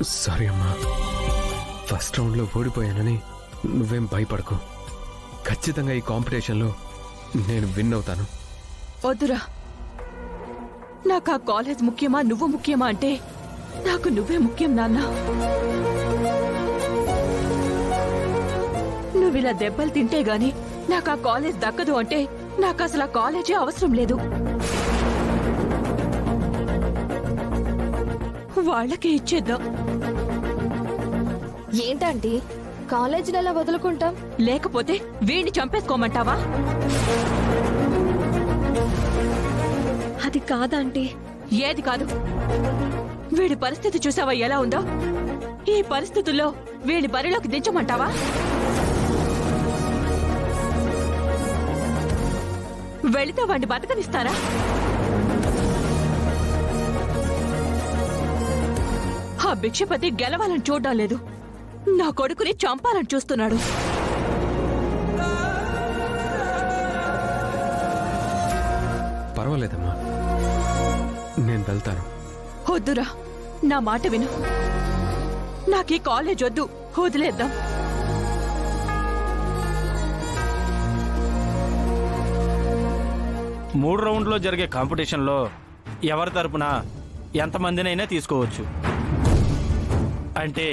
Sorry అమ్మా, first రౌండ్లో ఓడిపోయానని నువ్వేం భయపడకు. ఖచ్చితంగా ఈ కాంపిటీషన్లో నేను విన్ అవుతాను. వద్దురా, నాకు ఆ కాలేజ్ ముఖ్యమా నువ్వు ముఖ్యమా అంటే నాకు నువ్వే ముఖ్యం నాన్న. నువ్విలా దెబ్బలు తింటే గాని నాకు ఆ కాలేజ్ దక్కదు అంటే నాకు అసలు ఆ కాలేజే అవసరం లేదు. వాళ్ళకే ఇచ్చేద్దాం. ఏంటంటే కాలేజీని ఎలా వదులుకుంటాం? లేకపోతే వీడిని చంపేసుకోమంటావా? అది కాదంటే. ఏది కాదు? వీడి పరిస్థితి చూసావా ఎలా ఉందో? ఈ పరిస్థితుల్లో వీడి బరిలోకి దించమంటావా? వెళితే వాడిని బతకనిస్తారా? ఆ భిక్షపతి గెలవాలని చూడడం లేదు, నా కొడుకుని చంపాలని చూస్తున్నాడు. పర్వాలేదమ్మా, నేను వెళ్తాను. వద్దురా, నా మాట విను. నాకీ కాలేజ్ వద్దు, వదిలేద్దాం. మూడు రౌండ్లో జరిగే కాంపిటీషన్లో ఎవరి తరపున ఎంతమందినైనా తీసుకోవచ్చు. అంటే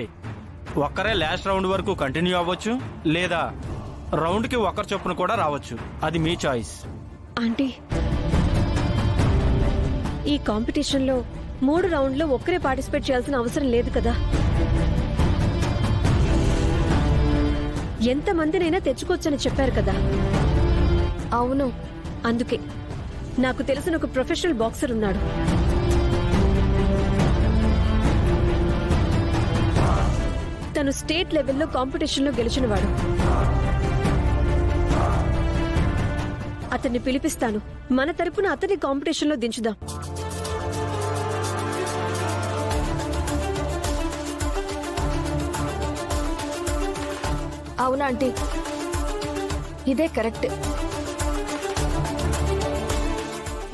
ఒక్కరే లాస్ట్ రౌండ్ వరకు కంటిన్యూ అవ్వచ్చు, లేదా రౌండ్కి ఒకరి చొప్పున కూడా రావచ్చు. అది మీ చాయిస్. ఆంటీ, ఈ కాంపిటీషన్లో 3 రౌండ్లో ఒక్కరే పార్టిసిపేట్ చేయాల్సిన అవసరం లేదు కదా. ఎంతమందినైనా తెచ్చుకోవచ్చని చెప్పారు కదా. అవును, అందుకే నాకు తెలిసిన ఒక ప్రొఫెషనల్ బాక్సర్ ఉన్నాడు. తను స్టేట్ లెవెల్లో కాంపిటీషన్లో గెలిచినవాడు. అతన్ని పిలిపిస్తాను, మన తరపున అతన్ని కాంపిటీషన్లో దించుదాం. అవునా ఆంటీ, ఇదే కరెక్ట్.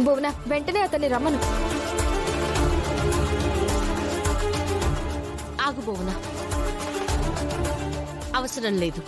భువన, వెంటనే అతన్ని రమ్మను. ఆగు భువన, అవసరం లేదు.